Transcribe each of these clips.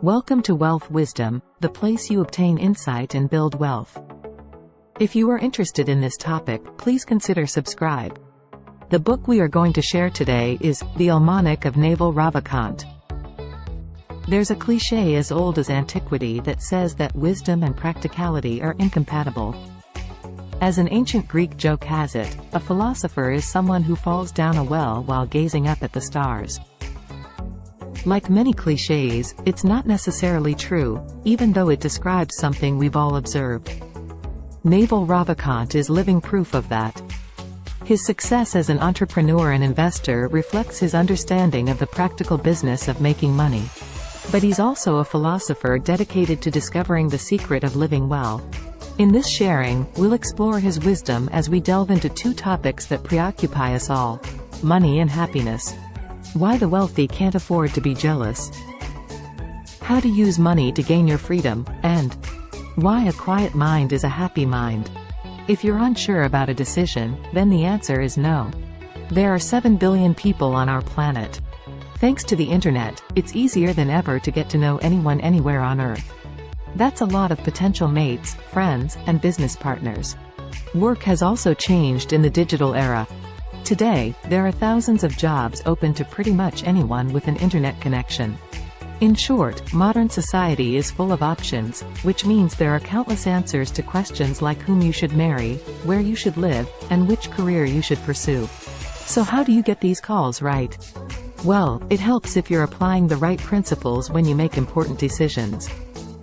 Welcome to Wealth Wisdom, the place you obtain insight and build wealth. If you are interested in this topic, please consider subscribe. The book we are going to share today is The Almannack of Naval Ravikant. There's a cliché as old as antiquity that says that wisdom and practicality are incompatible. As an ancient Greek joke has it, a philosopher is someone who falls down a well while gazing up at the stars. Like many clichés, it's not necessarily true, even though it describes something we've all observed. Naval Ravikant is living proof of that. His success as an entrepreneur and investor reflects his understanding of the practical business of making money. But he's also a philosopher dedicated to discovering the secret of living well. In this sharing, we'll explore his wisdom as we delve into two topics that preoccupy us all: money and happiness. Why the wealthy can't afford to be jealous. How to use money to gain your freedom, and why a quiet mind is a happy mind. If you're unsure about a decision, then the answer is no. There are 7 billion people on our planet. Thanks to the internet, it's easier than ever to get to know anyone anywhere on Earth. That's a lot of potential mates, friends, and business partners. Work has also changed in the digital era. Today, there are thousands of jobs open to pretty much anyone with an internet connection. In short, modern society is full of options, which means there are countless answers to questions like whom you should marry, where you should live, and which career you should pursue. So how do you get these calls right? Well, it helps if you're applying the right principles when you make important decisions.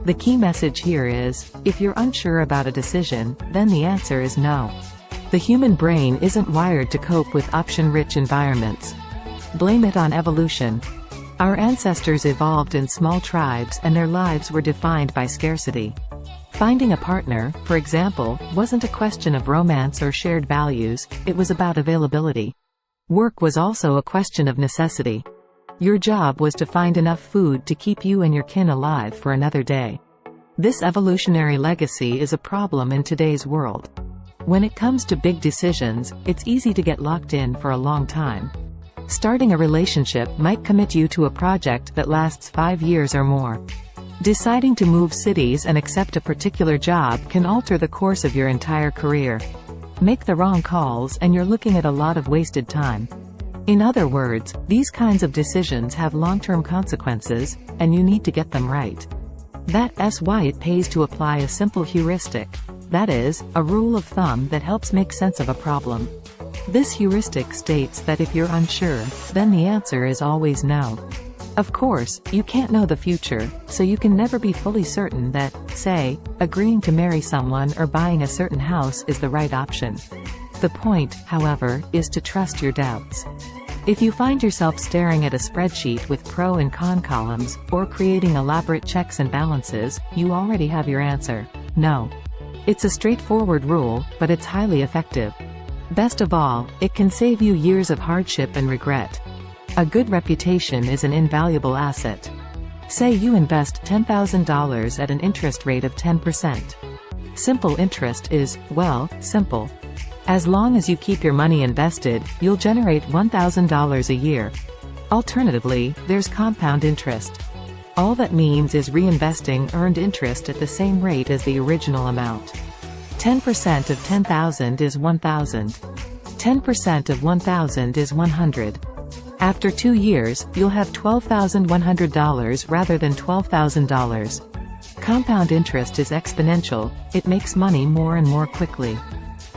The key message here is, if you're unsure about a decision, then the answer is no. The human brain isn't wired to cope with option-rich environments. Blame it on evolution. Our ancestors evolved in small tribes and their lives were defined by scarcity. Finding a partner, for example, wasn't a question of romance or shared values, it was about availability. Work was also a question of necessity. Your job was to find enough food to keep you and your kin alive for another day. This evolutionary legacy is a problem in today's world. When it comes to big decisions, it's easy to get locked in for a long time. Starting a relationship might commit you to a project that lasts 5 years or more. Deciding to move cities and accept a particular job can alter the course of your entire career. Make the wrong calls and you're looking at a lot of wasted time. In other words, these kinds of decisions have long-term consequences, and you need to get them right. That's why it pays to apply a simple heuristic. That is, a rule of thumb that helps make sense of a problem. This heuristic states that if you're unsure, then the answer is always no. Of course, you can't know the future, so you can never be fully certain that, say, agreeing to marry someone or buying a certain house is the right option. The point, however, is to trust your doubts. If you find yourself staring at a spreadsheet with pro and con columns, or creating elaborate checks and balances, you already have your answer: no. It's a straightforward rule, but it's highly effective. Best of all, it can save you years of hardship and regret. A good reputation is an invaluable asset. Say you invest $10,000 at an interest rate of 10%. Simple interest is, well, simple. As long as you keep your money invested, you'll generate $1,000 a year. Alternatively, there's compound interest. All that means is reinvesting earned interest at the same rate as the original amount. 10% of 10,000 is 1,000. 10% of 1,000 is 100. After 2 years, you'll have $12,100 rather than $12,000. Compound interest is exponential, it makes money more and more quickly.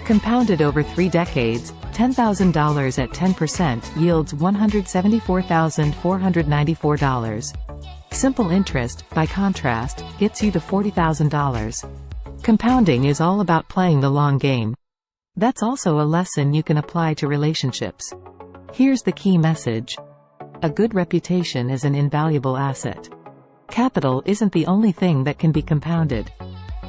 Compounded over 3 decades, $10,000 at 10% yields $174,494. Simple interest, by contrast, gets you to $40,000. Compounding is all about playing the long game. That's also a lesson you can apply to relationships. Here's the key message. A good reputation is an invaluable asset. Capital isn't the only thing that can be compounded.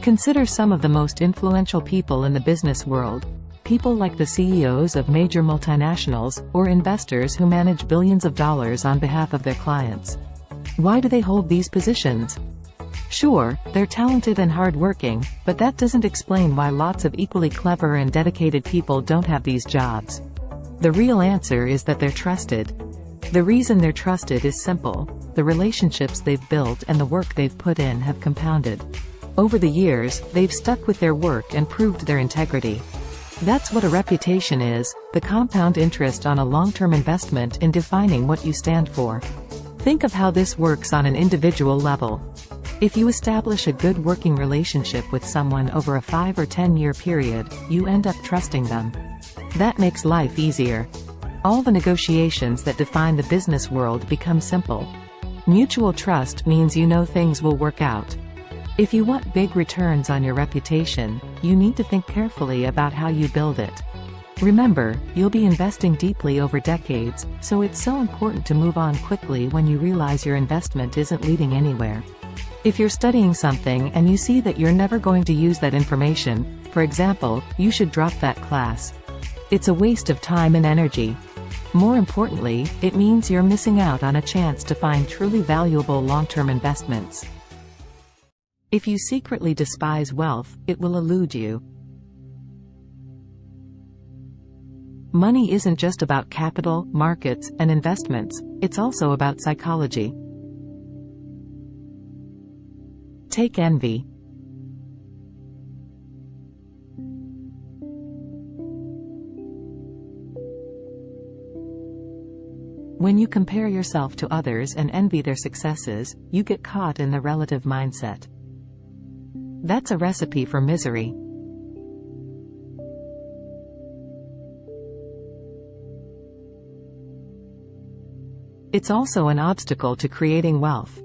Consider some of the most influential people in the business world. People like the CEOs of major multinationals, or investors who manage billions of dollars on behalf of their clients. Why do they hold these positions? Sure, they're talented and hard-working, but that doesn't explain why lots of equally clever and dedicated people don't have these jobs. The real answer is that they're trusted. The reason they're trusted is simple. the relationships they've built and the work they've put in have compounded. Over the years, they've stuck with their work and proved their integrity. That's what a reputation is, the compound interest on a long-term investment in defining what you stand for. Think of how this works on an individual level. If you establish a good working relationship with someone over a 5 or 10-year period, you end up trusting them. That makes life easier. All the negotiations that define the business world become simple. Mutual trust means you know things will work out. If you want big returns on your reputation, you need to think carefully about how you build it. Remember, you'll be investing deeply over decades, so it's so important to move on quickly when you realize your investment isn't leading anywhere. If you're studying something and you see that you're never going to use that information, for example, you should drop that class. It's a waste of time and energy. More importantly, it means you're missing out on a chance to find truly valuable long-term investments. If you secretly despise wealth, it will elude you. Money isn't just about capital, markets, and investments, it's also about psychology. Take envy. When you compare yourself to others and envy their successes, you get caught in the relative mindset. That's a recipe for misery. It's also an obstacle to creating wealth.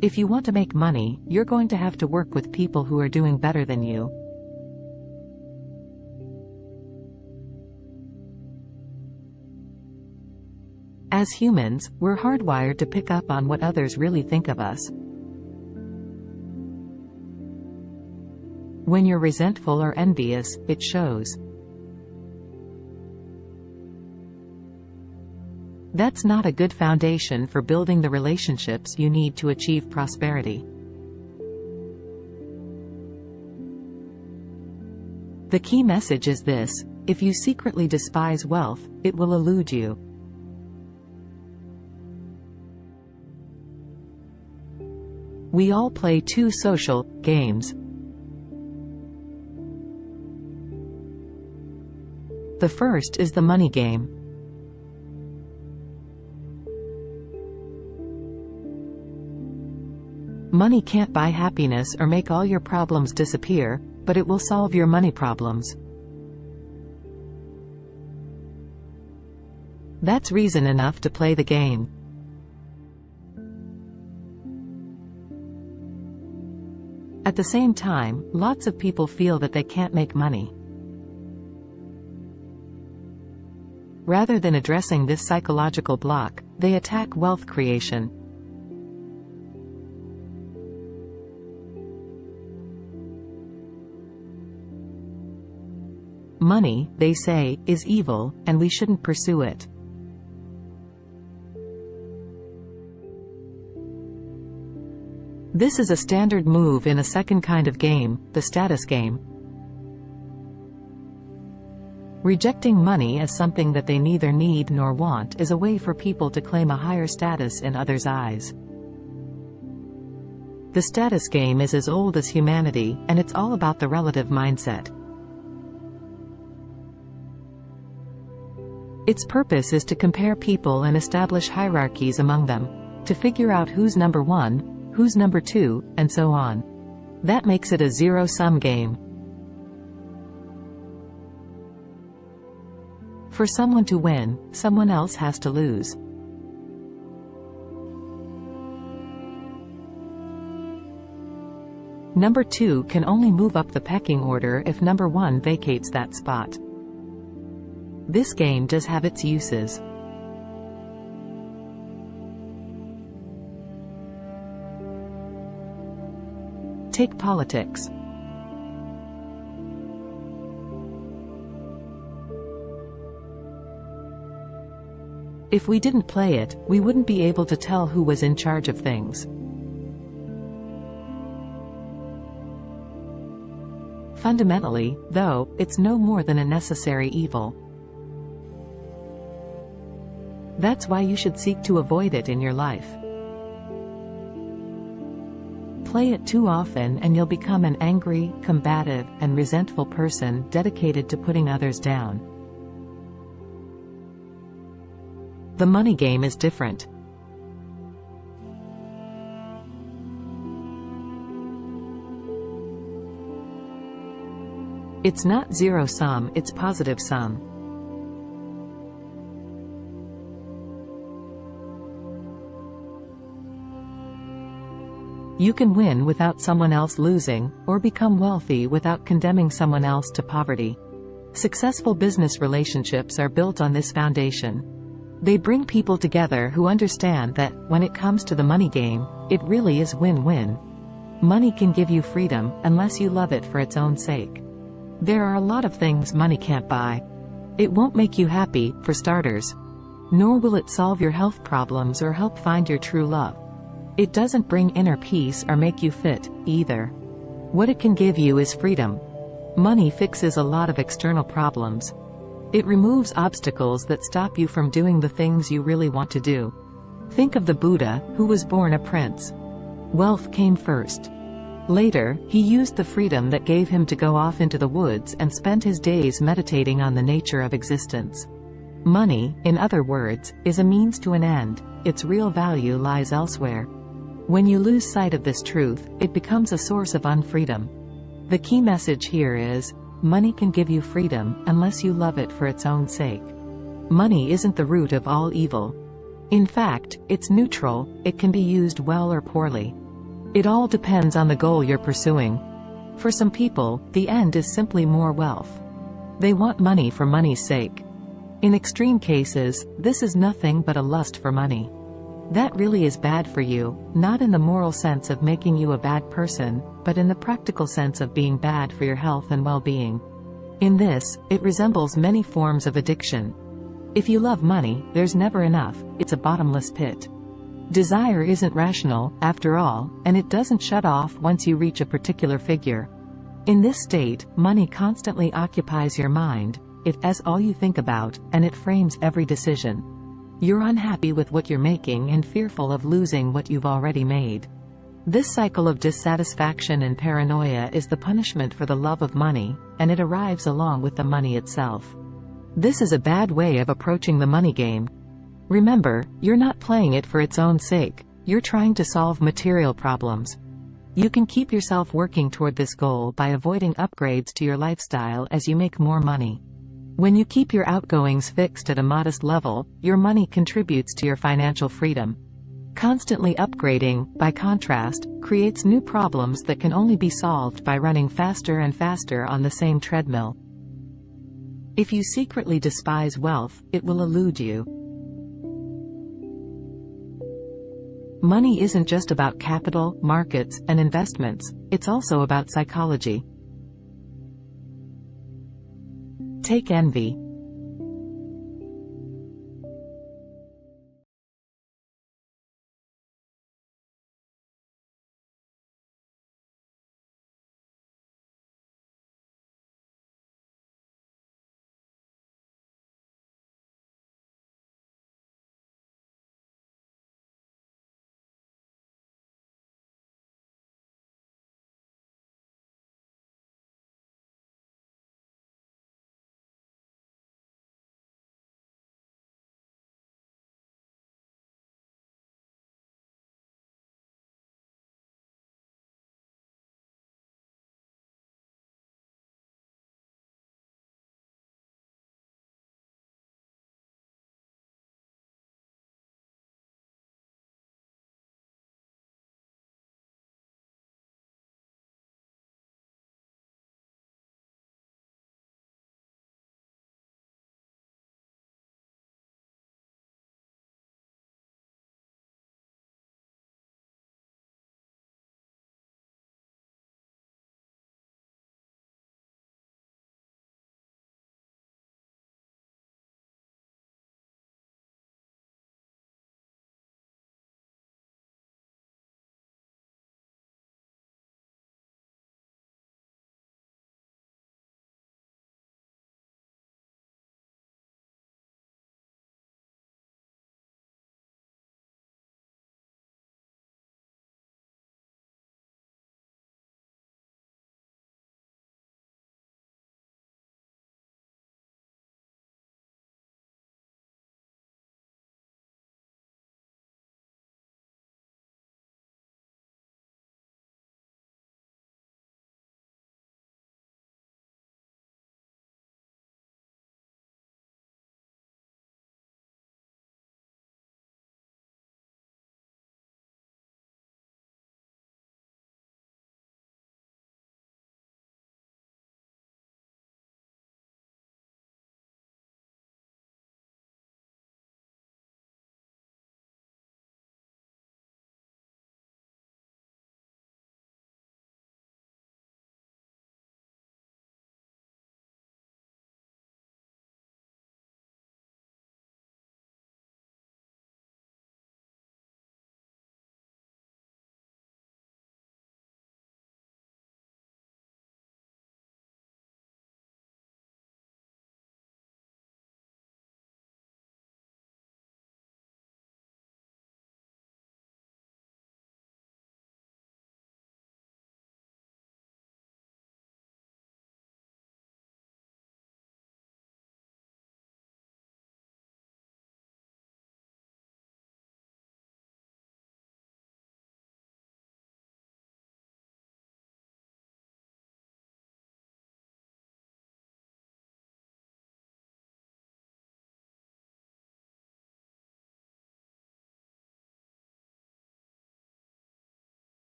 If you want to make money, you're going to have to work with people who are doing better than you. As humans, we're hardwired to pick up on what others really think of us. When you're resentful or envious, it shows. That's not a good foundation for building the relationships you need to achieve prosperity. The key message is this: if you secretly despise wealth, it will elude you. We all play two social games. The first is the money game. Money can't buy happiness or make all your problems disappear, but it will solve your money problems. That's reason enough to play the game. At the same time, lots of people feel that they can't make money. Rather than addressing this psychological block, they attack wealth creation. Money, they say, is evil, and we shouldn't pursue it. This is a standard move in a second kind of game, the status game. Rejecting money as something that they neither need nor want is a way for people to claim a higher status in others' eyes. The status game is as old as humanity, and it's all about the relative mindset. Its purpose is to compare people and establish hierarchies among them, to figure out who's number one, who's number two, and so on. That makes it a zero-sum game. For someone to win, someone else has to lose. Number two can only move up the pecking order if number one vacates that spot. This game does have its uses. Take politics. If we didn't play it, we wouldn't be able to tell who was in charge of things. Fundamentally, though, it's no more than a necessary evil. That's why you should seek to avoid it in your life. Play it too often and you'll become an angry, combative, and resentful person dedicated to putting others down. The money game is different. It's not zero-sum, it's positive-sum. You can win without someone else losing, or become wealthy without condemning someone else to poverty. Successful business relationships are built on this foundation. They bring people together who understand that, when it comes to the money game, it really is win-win. Money can give you freedom, unless you love it for its own sake. There are a lot of things money can't buy. It won't make you happy, for starters. Nor will it solve your health problems or help find your true love. It doesn't bring inner peace or make you fit, either. What it can give you is freedom. Money fixes a lot of external problems. It removes obstacles that stop you from doing the things you really want to do. Think of the Buddha, who was born a prince. Wealth came first. Later, he used the freedom that gave him to go off into the woods and spend his days meditating on the nature of existence. Money, in other words, is a means to an end. Its real value lies elsewhere. When you lose sight of this truth, it becomes a source of unfreedom. The key message here is, money can give you freedom, unless you love it for its own sake. Money isn't the root of all evil. In fact, it's neutral, it can be used well or poorly. It all depends on the goal you're pursuing. For some people, the end is simply more wealth. They want money for money's sake. In extreme cases, this is nothing but a lust for money. That really is bad for you, not in the moral sense of making you a bad person, but in the practical sense of being bad for your health and well-being. In this, it resembles many forms of addiction. If you love money, there's never enough, it's a bottomless pit. Desire isn't rational, after all, and it doesn't shut off once you reach a particular figure. In this state, money constantly occupies your mind, it is all you think about, and it frames every decision. You're unhappy with what you're making and fearful of losing what you've already made. This cycle of dissatisfaction and paranoia is the punishment for the love of money, and it arrives along with the money itself. This is a bad way of approaching the money game. Remember, you're not playing it for its own sake, you're trying to solve material problems. You can keep yourself working toward this goal by avoiding upgrades to your lifestyle as you make more money. When you keep your outgoings fixed at a modest level, your money contributes to your financial freedom. Constantly upgrading, by contrast, creates new problems that can only be solved by running faster and faster on the same treadmill. If you secretly despise wealth, it will elude you. Money isn't just about capital, markets, and investments, it's also about psychology. Take envy.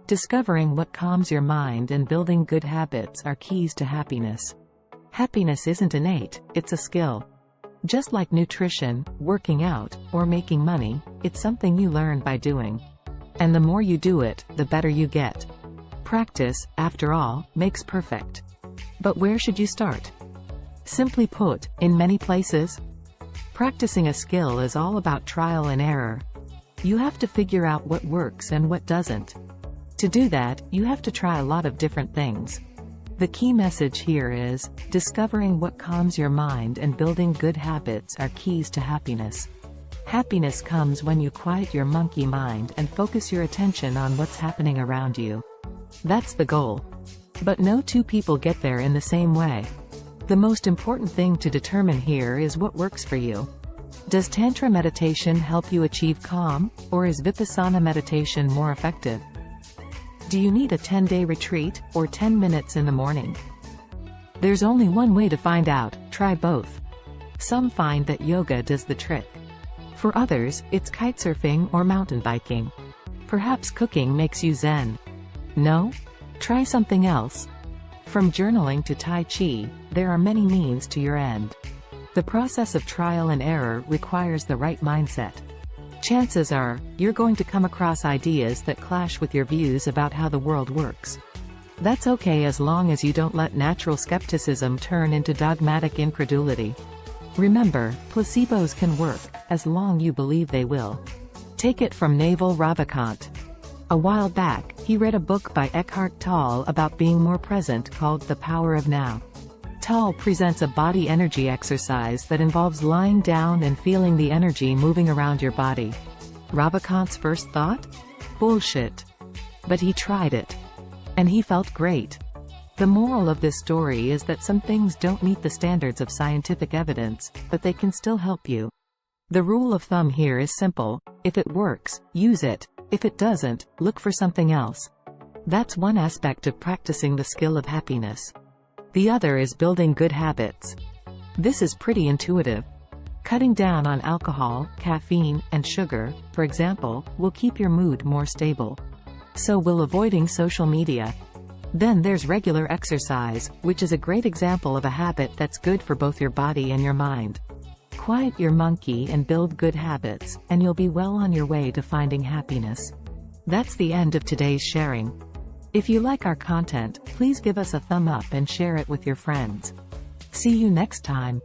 Discovering what calms your mind and building good habits are keys to happiness. Happiness isn't innate, it's a skill. Just like nutrition, working out, or making money, it's something you learn by doing. And the more you do it, the better you get. Practice, after all, makes perfect. But where should you start? Simply put, in many places. Practicing a skill is all about trial and error. You have to figure out what works and what doesn't. To do that, you have to try a lot of different things. The key message here is, discovering what calms your mind and building good habits are keys to happiness. Happiness comes when you quiet your monkey mind and focus your attention on what's happening around you. That's the goal. But no two people get there in the same way. The most important thing to determine here is what works for you. Does Tantra meditation help you achieve calm, or is Vipassana meditation more effective? Do you need a 10-day retreat, or 10 minutes in the morning? There's only one way to find out: try both. Some find that yoga does the trick. For others, it's kitesurfing or mountain biking. Perhaps cooking makes you zen. No? Try something else. From journaling to Tai Chi, there are many means to your end. The process of trial and error requires the right mindset. Chances are, you're going to come across ideas that clash with your views about how the world works. That's okay as long as you don't let natural skepticism turn into dogmatic incredulity. Remember, placebos can work, as long as you believe they will. Take it from Naval Ravikant. A while back, he read a book by Eckhart Tolle about being more present called The Power of Now. Tolle presents a body energy exercise that involves lying down and feeling the energy moving around your body. Ravikant's first thought? Bullshit. But he tried it. And he felt great. The moral of this story is that some things don't meet the standards of scientific evidence, but they can still help you. The rule of thumb here is simple: if it works, use it. If it doesn't, look for something else. That's one aspect of practicing the skill of happiness. The other is building good habits. This is pretty intuitive. Cutting down on alcohol, caffeine, and sugar, for example, will keep your mood more stable. So will avoiding social media. Then there's regular exercise, which is a great example of a habit that's good for both your body and your mind. Quiet your monkey and build good habits, and you'll be well on your way to finding happiness. That's the end of today's sharing. If you like our content, please give us a thumb up and share it with your friends. See you next time.